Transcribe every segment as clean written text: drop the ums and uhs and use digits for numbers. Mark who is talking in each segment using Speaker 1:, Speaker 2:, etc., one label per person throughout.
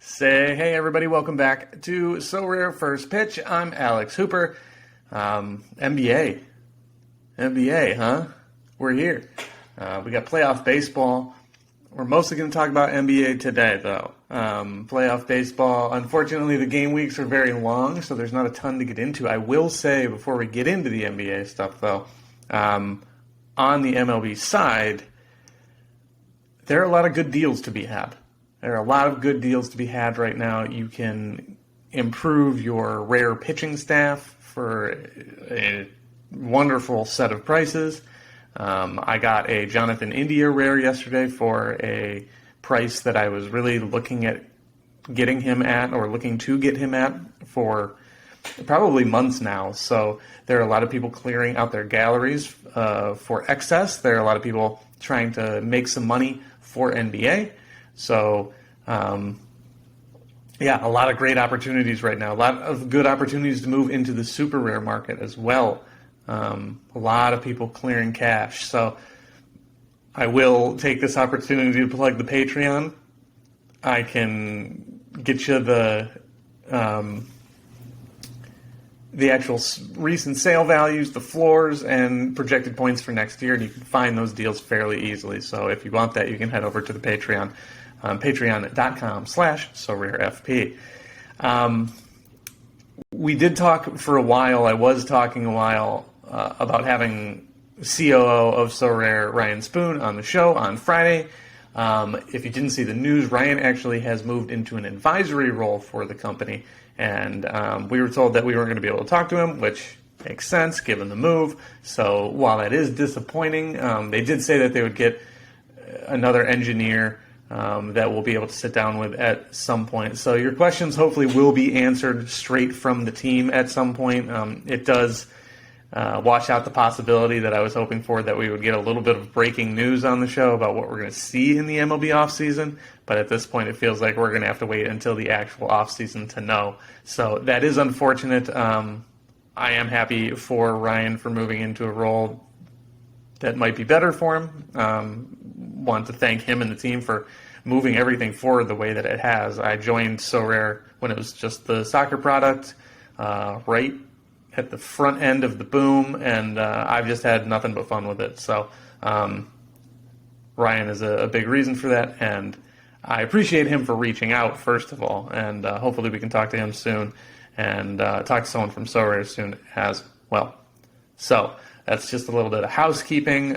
Speaker 1: Say hey everybody, welcome back to So Rare First Pitch. I'm Alex Hooper. NBA, huh? We're here. We got playoff baseball. We're mostly going to talk about NBA today, though. Playoff baseball. Unfortunately, the game weeks are very long, so there's not a ton to get into. I will say before we get into the NBA stuff, though, on the MLB side, there are a lot of good deals to be had. There are a lot of good deals to be had right now. You can improve your rare pitching staff for a wonderful set of prices. I got a Jonathan India rare yesterday for a price that I was really looking at getting him at, or looking to get him at, for probably months now. So there are a lot of people clearing out their galleries for excess. There are a lot of people trying to make some money for NBA. So, a lot of great opportunities right now. A lot of good opportunities to move into the super rare market as well. A lot of people clearing cash. So I will take this opportunity to plug the Patreon. I can get you the actual recent sale values, the floors, and projected points for next year, and you can find those deals fairly easily. So if you want that, you can head over to the Patreon, patreon.com/sorarefp. We did talk for a while. I was talking a while about having COO of Sorare, Ryan Spoon, on the show on Friday. If you didn't see the news, Ryan actually has moved into an advisory role for the company, and we were told that we weren't going to be able to talk to him, which makes sense given the move. So while that is disappointing, they did say that they would get another engineer that we'll be able to sit down with at some point. So your questions hopefully will be answered straight from the team at some point. It does wash out the possibility that I was hoping for, that we would get a little bit of breaking news on the show about what we're going to see in the MLB offseason. But at this point, it feels like we're going to have to wait until the actual offseason to know. So that is unfortunate. I am happy for Ryan for moving into a role that might be better for him. Want to thank him and the team for moving everything forward the way that it has. I joined Sorare when it was just the soccer product, right at the front end of the boom, and I've just had nothing but fun with it. So Ryan is a big reason for that, and I appreciate him for reaching out, first of all, and hopefully we can talk to him soon, and talk to someone from Sorare soon as well. So that's just a little bit of housekeeping.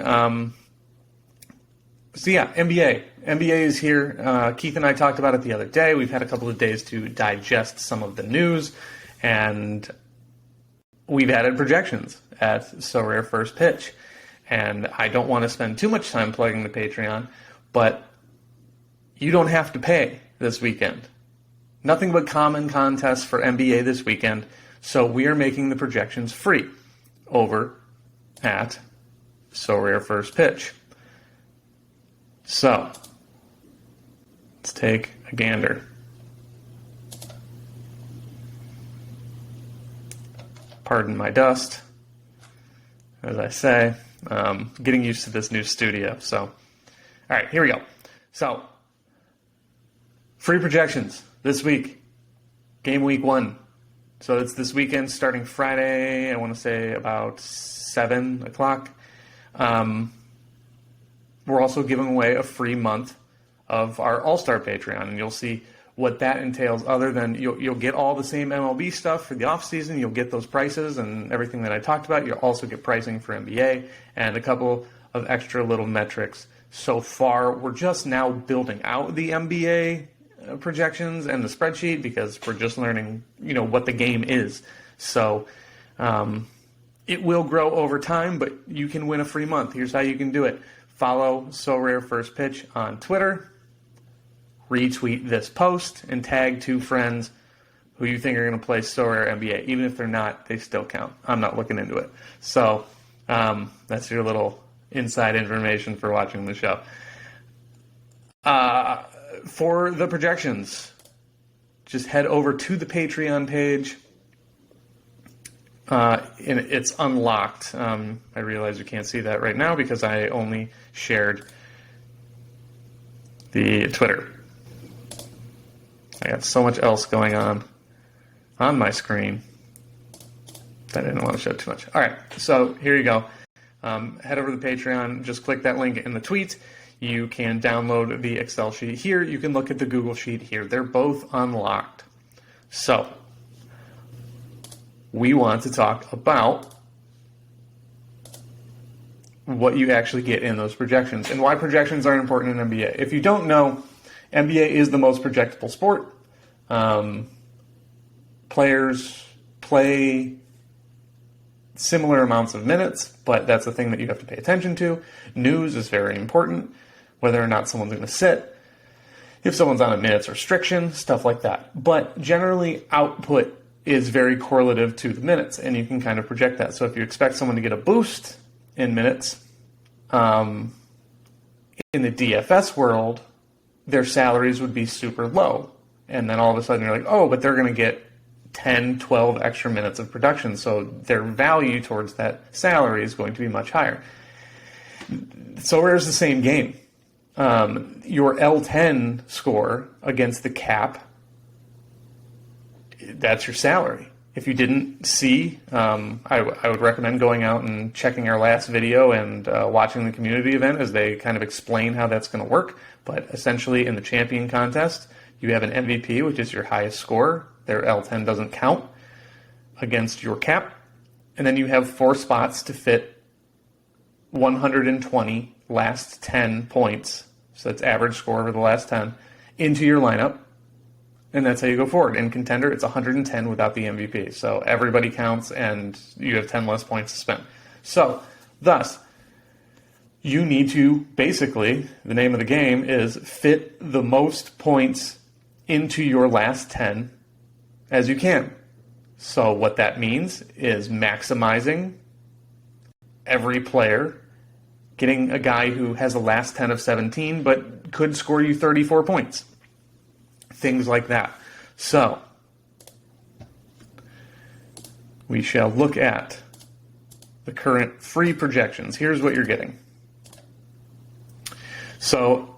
Speaker 1: NBA. NBA is here. Keith and I talked about it the other day. We've had a couple of days to digest some of the news, and we've added projections at Sorare First Pitch. And I don't want to spend too much time plugging the Patreon, but you don't have to pay this weekend. Nothing but common contests for NBA this weekend, so we are making the projections free over at Sorare First Pitch. So, let's take a gander. Pardon my dust, as I say. Getting used to this new studio. So, all right, here we go. So, free projections this week. Game week 1. So it's this weekend starting Friday, I want to say about 7 o'clock. We're also giving away a free month of our All-Star Patreon, and you'll see what that entails. Other than you'll get all the same MLB stuff for the off-season, you'll get those prices and everything that I talked about. You'll also get pricing for NBA and a couple of extra little metrics. So far, we're just now building out the NBA projections and the spreadsheet because we're just learning, what the game is. So it will grow over time, but you can win a free month. Here's how you can do it. Follow Sorare First Pitch on Twitter, retweet this post, and tag 2 friends who you think are going to play Sorare NBA. Even if they're not, they still count. I'm not looking into it. So that's your little inside information for watching the show. For the projections, just head over to the Patreon page. And it's unlocked. I realize you can't see that right now because I only shared the Twitter. I got so much else going on my screen that I didn't want to show too much. All right, so here you go. Head over to the Patreon. Just click that link in the tweet. You can download the Excel sheet here. You can look at the Google sheet here. They're both unlocked. So we want to talk about what you actually get in those projections and why projections are important in NBA. If you don't know, NBA is the most projectable sport. Players play similar amounts of minutes, but that's the thing that you have to pay attention to. News is very important, whether or not someone's going to sit, if someone's on a minutes restriction, stuff like that. But generally, output is very correlative to the minutes, and you can kind of project that. So if you expect someone to get a boost in minutes, in the DFS world, their salaries would be super low. And then all of a sudden you're like, oh, but they're going to get 10, 12 extra minutes of production, so their value towards that salary is going to be much higher. Sorare is the same game. Your L10 score against the cap, that's your salary. If you didn't see, I would recommend going out and checking our last video and watching the community event as they kind of explain how that's going to work. But essentially in the champion contest, you have an MVP, which is your highest score. Their L10 doesn't count against your cap. And then you have 4 spots to fit 120 last 10 points, so that's average score over the last 10, into your lineup. And that's how you go forward. In Contender, it's 110 without the MVP. So everybody counts, and you have 10 less points to spend. So, thus, you need to, basically, the name of the game is fit the most points into your last 10 as you can. So what that means is maximizing every player, getting a guy who has a last 10 of 17 but could score you 34 points. Things like that. So we shall look at the current free projections. Here's what you're getting. So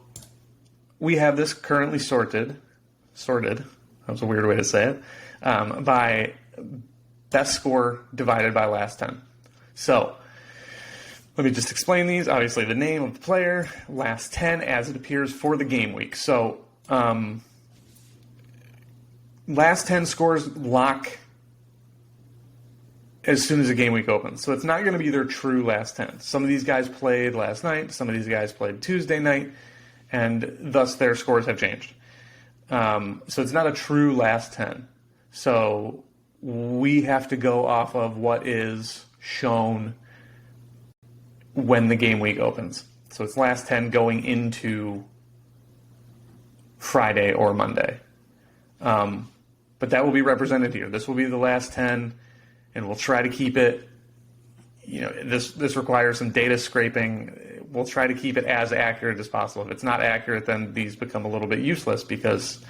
Speaker 1: we have this currently sorted, that was a weird way to say it, by best score divided by last 10. So let me just explain these. Obviously, the name of the player, last 10 as it appears for the game week. So last 10 scores lock as soon as the game week opens. So it's not going to be their true last 10. Some of these guys played last night. Some of these guys played Tuesday night. And thus their scores have changed. So it's not a true last 10. So we have to go off of what is shown when the game week opens. So it's last 10 going into Friday or Monday. But that will be represented here. This will be the last 10, and we'll try to keep it, this requires some data scraping. We'll try to keep it as accurate as possible. If it's not accurate, then these become a little bit useless because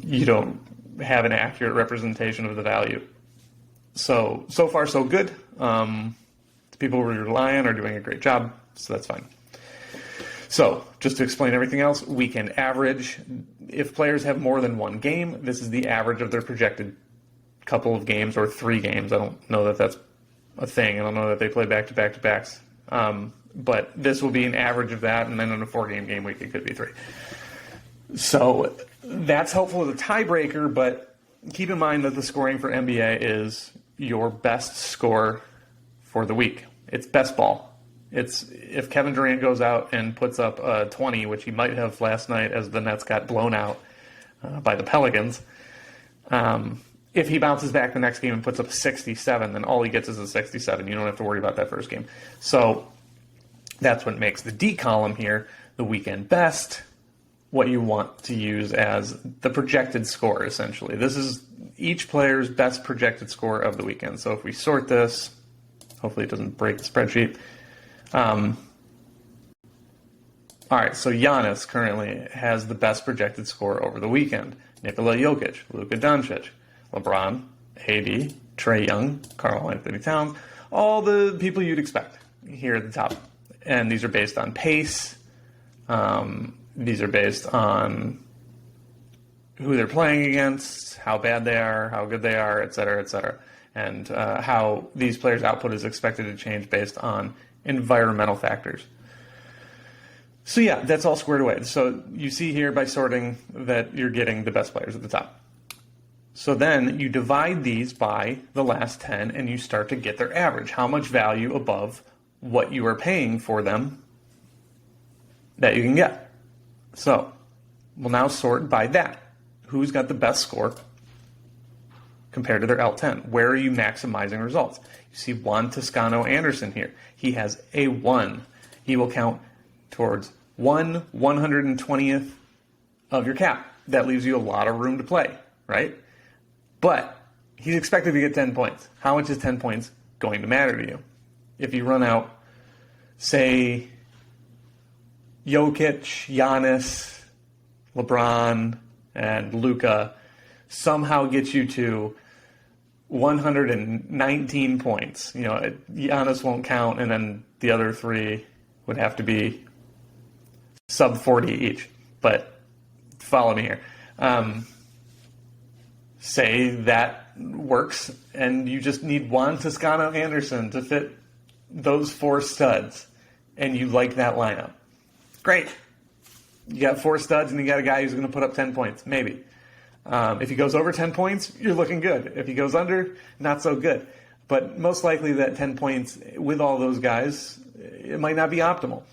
Speaker 1: you don't have an accurate representation of the value. So far, so good. The people we rely on are doing a great job, so that's fine. So, just to explain everything else, weekend average. If players have more than one game, this is the average of their projected couple of games or 3 games. I don't know that that's a thing. I don't know that they play back-to-back-to-backs. But this will be an average of that, and then on a 4-game week, it could be 3. So that's helpful as a tiebreaker, but keep in mind that the scoring for NBA is your best score for the week. It's best ball. It's if Kevin Durant goes out and puts up a 20, which he might have last night as the Nets got blown out by the Pelicans, if he bounces back the next game and puts up 67, then all he gets is a 67. You don't have to worry about that first game. So that's what makes the D column here the weekend best, what you want to use as the projected score, essentially. This is each player's best projected score of the weekend. So if we sort this, hopefully it doesn't break the spreadsheet. All right, so Giannis currently has the best projected score over the weekend. Nikola Jokic, Luka Doncic, LeBron, AD, Trae Young, Karl Anthony Towns, all the people you'd expect here at the top. And these are based on pace. These are based on who they're playing against, how bad they are, how good they are, et cetera, and how these players' output is expected to change based on environmental factors. So yeah, that's all squared away. So you see here by sorting that you're getting the best players at the top. So then you divide these by the last 10 and you start to get their average. How much value above what you are paying for them that you can get. So we'll now sort by that. Who's got the best score compared to their L10? Where are you maximizing results? You see Juan Toscano Anderson here. He has a 1. He will count towards 1/120th of your cap. That leaves you a lot of room to play, right? But he's expected to get 10 points. How much is 10 points going to matter to you? If you run out, say, Jokic, Giannis, LeBron, and Luka somehow get you to 119 points. You know, Giannis won't count, and then the other three would have to be sub 40 each. But follow me here. Say that works, and you just need Juan Toscano Anderson to fit those 4 studs, and you like that lineup. Great. You got 4 studs, and you got a guy who's going to put up 10 points, maybe. If he goes over 10 points, you're looking good. If he goes under, not so good. But most likely that 10 points with all those guys, it might not be optimal.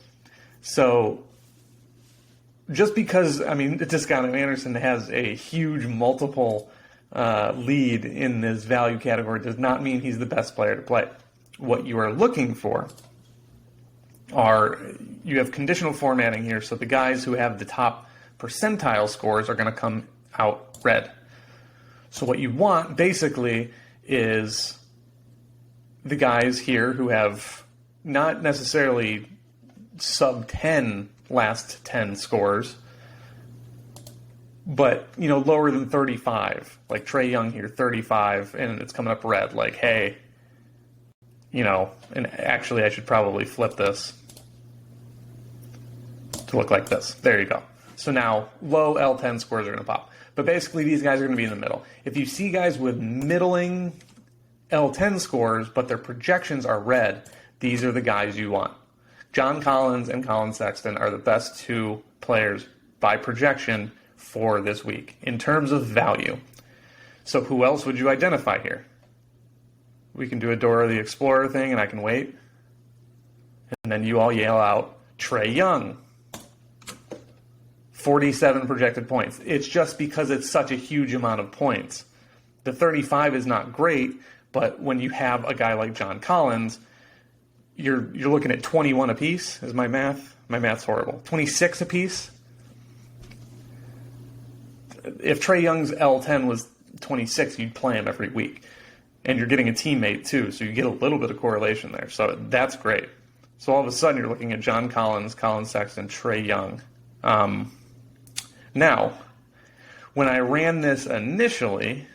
Speaker 1: So just because, Toscano Anderson has a huge multiple lead in this value category does not mean he's the best player to play. What you are looking for you have conditional formatting here, so the guys who have the top percentile scores are going to come out red. So what you want, basically, is the guys here who have not necessarily sub 10 last 10 scores, but, lower than 35. Like Trae Young here, 35, and it's coming up red. Like, hey, and actually I should probably flip this to look like this. There you go. So now low L10 scores are going to pop. But basically these guys are going to be in the middle. If you see guys with middling L10 scores, but their projections are red, these are the guys you want. John Collins and Colin Sexton are the best 2 players by projection for this week in terms of value. So who else would you identify here? We can do a Dora the Explorer thing, and I can wait. And then you all yell out, Trae Young. 47 projected points. It's just because it's such a huge amount of points. The 35 is not great, but when you have a guy like John Collins, you're looking at 21 apiece. Is my math? My math's horrible. 26 apiece. If Trae Young's L10 was 26, you'd play him every week. And you're getting a teammate too, so you get a little bit of correlation there. So that's great. So all of a sudden you're looking at John Collins, Colin Sexton, Trae Young. Now, when I ran this initially,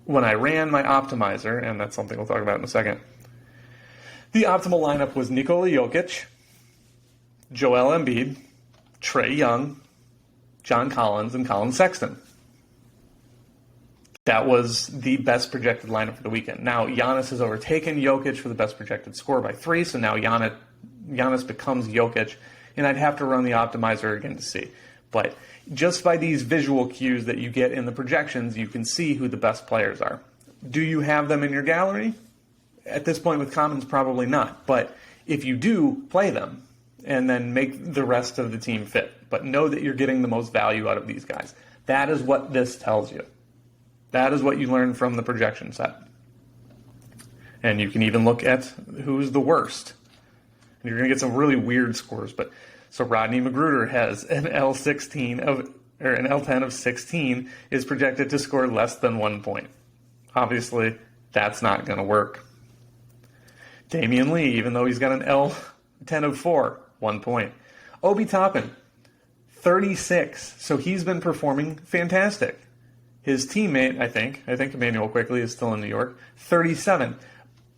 Speaker 1: when I ran my optimizer, and that's something we'll talk about in a second, the optimal lineup was Nikola Jokic, Joel Embiid, Trae Young, John Collins, and Colin Sexton. That was the best projected lineup for the weekend. Now, Giannis has overtaken Jokic for the best projected score by 3, so now Giannis becomes Jokic, and I'd have to run the optimizer again to see. But just by these visual cues that you get in the projections, you can see who the best players are. Do you have them in your gallery? At this point with Commons, probably not. But if you do, play them, and then make the rest of the team fit. But know that you're getting the most value out of these guys. That is what this tells you. That is what you learn from the projection set. And you can even look at who's the worst. And you're going to get some really weird scores. So Rodney Magruder has an L10 of 16, is projected to score less than 1 point. Obviously, that's not going to work. Damian Lee, even though he's got an L10 of 4, 1 point. Obi Toppin, 36. So he's been performing fantastic. His teammate, I think Emmanuel Quickley is still in New York, 37.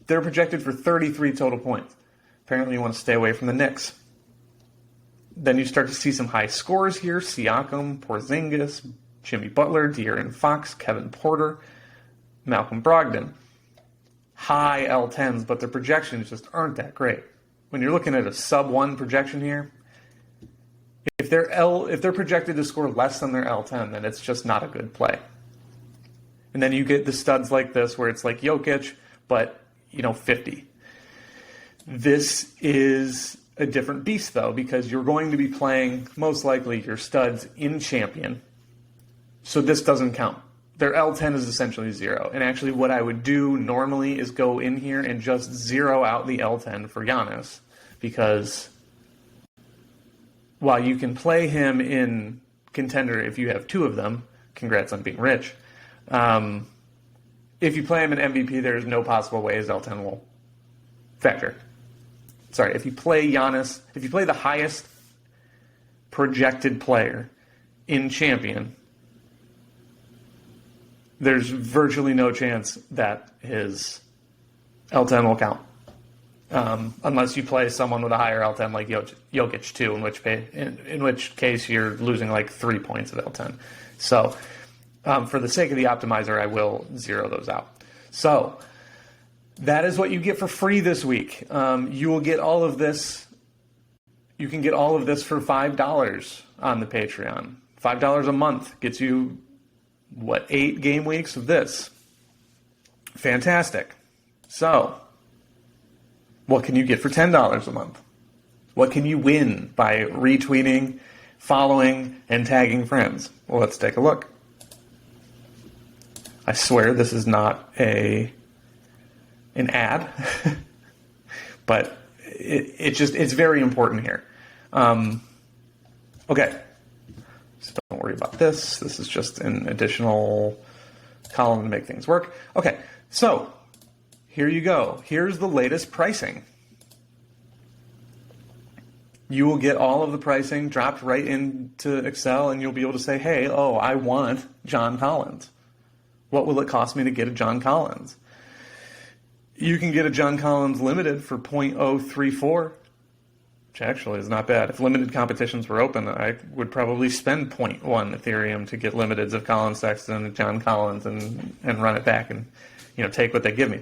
Speaker 1: They're projected for 33 total points. Apparently you want to stay away from the Knicks. Then you start to see some high scores here. Siakam, Porzingis, Jimmy Butler, De'Aaron Fox, Kevin Porter, Malcolm Brogdon. High L10s, but their projections just aren't that great. When you're looking at a sub-1 projection here, if they're projected to score less than their L10, then it's just not a good play. And then you get the studs like this where it's like Jokic, but, 50. This is a different beast, though, because you're going to be playing, most likely, your studs in Champion. So this doesn't count. Their L10 is essentially 0. And actually what I would do normally is go in here and just zero out the L10 for Giannis. Because while you can play him in Contender if you have 2 of them, congrats on being rich, if you play him in MVP, there is no possible way his L10 will factor. Sorry, if you play Giannis, if you play the highest projected player in Champion, there's virtually no chance that his L10 will count. Unless you play someone with a higher L10 like Jokic too, in which case you're losing like 3 points of L10. So for the sake of the optimizer, I will zero those out. So that is what you get for free this week. You will get all of this. You can get all of this for $5 on the Patreon. $5 a month gets you, 8 game weeks of this. Fantastic. So, what can you get for $10 a month? What can you win by retweeting, following, and tagging friends? Well, let's take a look. I swear this is not an ad, but it's very important here. Okay. So don't worry about this. This is just an additional column to make things work. Okay, so here you go. Here's the latest pricing. You will get all of the pricing dropped right into Excel, and you'll be able to say, hey, I want John Collins. What will it cost me to get a John Collins? You can get a John Collins limited for 0.034, which actually is not bad. If limited competitions were open, I would probably spend 0.1 Ethereum to get limiteds of Colin Sexton and John Collins and run it back and take what they give me.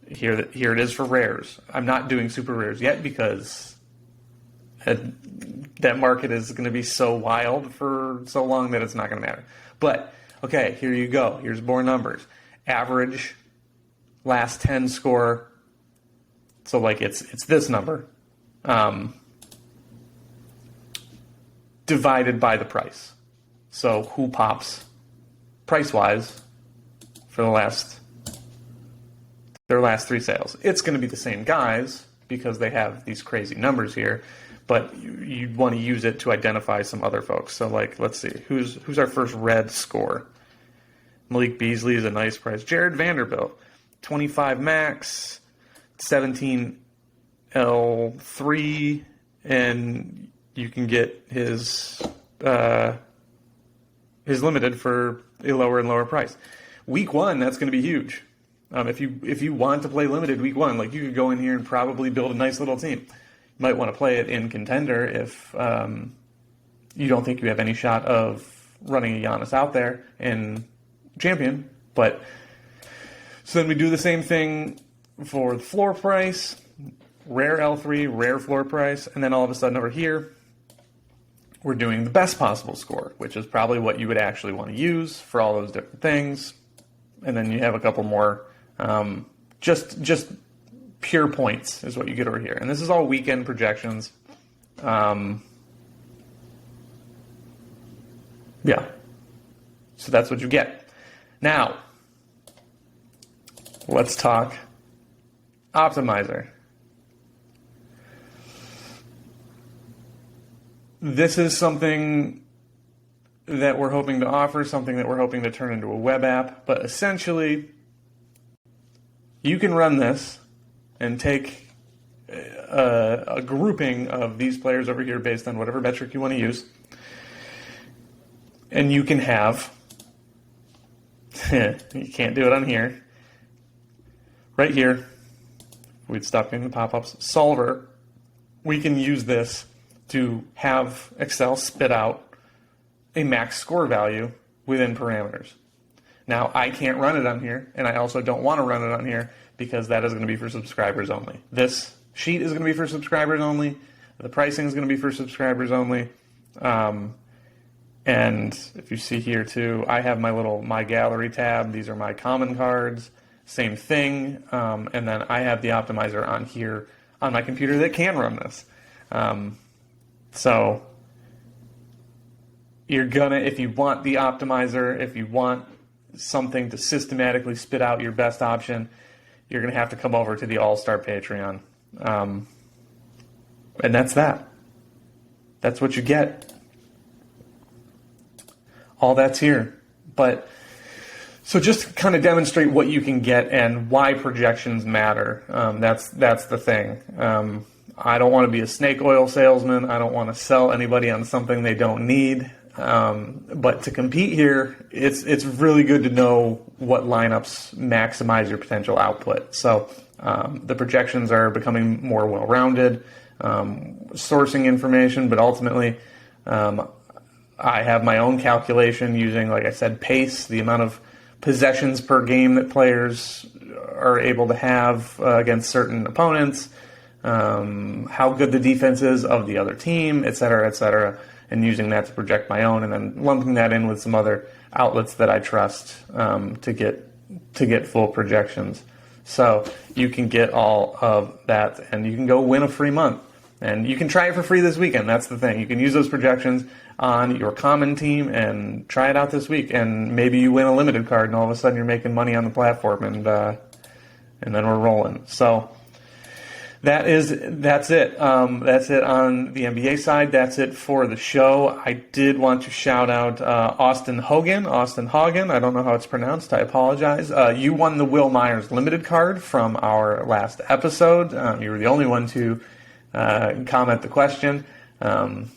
Speaker 1: Here it is for rares. I'm not doing super rares yet because that market is going to be so wild for so long that it's not going to matter. But okay, here you go. Here's more numbers. Average last 10 score. So like it's this number. Divided by the price. So who pops price-wise for their last 3 sales? It's going to be the same guys because they have these crazy numbers here, but you want to use it to identify some other folks. So like, let's see, who's our first red score? Malik Beasley is a nice price. Jared Vanderbilt, 25 max, 17 L3, and you can get his limited for a lower and lower price. Week 1, that's going to be huge. If you want to play limited week 1, like you could go in here and probably build a nice little team. You might want to play it in Contender if you don't think you have any shot of running a Giannis out there in Champion. But so then we do the same thing for the floor price. Rare L3, rare floor price, and then all of a sudden over here, we're doing the best possible score, which is probably what you would actually want to use for all those different things. And then you have a couple more, just pure points is what you get over here. And this is all weekend projections. Yeah. So that's what you get. Now, let's talk optimizer. This is something that we're hoping to offer, something that we're hoping to turn into a web app. But essentially, you can run this and take a grouping of these players over here based on whatever metric you want to use. And you can have, you can't do it on here, right here, we'd stop getting the pop-ups, solver. We can use this to have Excel spit out a max score value within parameters. Now, I can't run it on here, and I also don't want to run it on here because that is going to be for subscribers only. This sheet is going to be for subscribers only. The pricing is going to be for subscribers only. And if you see here too, I have my gallery tab. These are my common cards. Same thing. And then I have the optimizer on here on my computer that can run this. So you're gonna, if you want the optimizer, if you want something to systematically spit out your best option, you're gonna have to come over to the All-Star Patreon. And that's that. That's what you get. All that's here. But so just to kind of demonstrate what you can get and why projections matter. That's the thing. I don't want to be a snake oil salesman. I don't want to sell anybody on something they don't need. But to compete here, it's really good to know what lineups maximize your potential output. So the projections are becoming more well-rounded, sourcing information, but ultimately I have my own calculation using, like I said, pace, the amount of possessions per game that players are able to have against certain opponents, how good the defense is of the other team, et cetera, and using that to project my own, and then lumping that in with some other outlets that I trust to get full projections. So you can get all of that, and you can go win a free month. And you can try it for free this weekend. That's the thing. You can use those projections on your common team and try it out this week. And maybe you win a limited card, and all of a sudden you're making money on the platform, and then we're rolling. So that's it. That's it on the NBA side. That's it for the show. I did want to shout out Austin Hogan. I don't know how it's pronounced. I apologize. You won the Will Myers limited card from our last episode. You were the only one to comment the question. So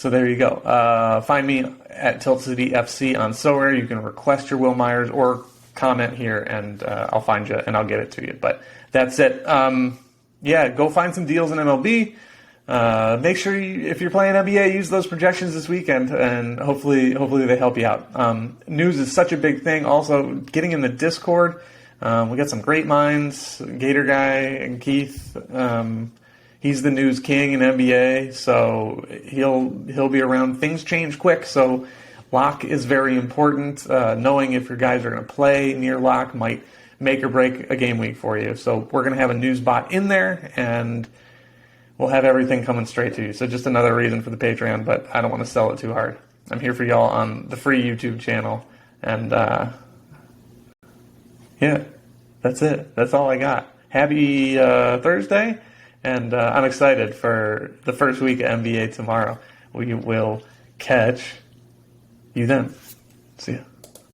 Speaker 1: there you go. Find me at Tilt City FC on Sorare. You can request your Will Myers or comment here, and I'll find you and I'll get it to you. But that's it. Go find some deals in MLB. Make sure if you're playing NBA, use those projections this weekend, and hopefully they help you out. News is such a big thing. Also, getting in the Discord. We got some great minds. Gator Guy and Keith. He's the news king in NBA, so he'll be around. Things change quick, so lock is very important. Knowing if your guys are going to play near lock might make or break a game week for you. So we're going to have a news bot in there, and we'll have everything coming straight to you. So just another reason for the Patreon, but I don't want to sell it too hard. I'm here for y'all on the free YouTube channel, and that's it. That's all I got. Happy Thursday. And I'm excited for the first week of NBA tomorrow. We will catch you then. See ya.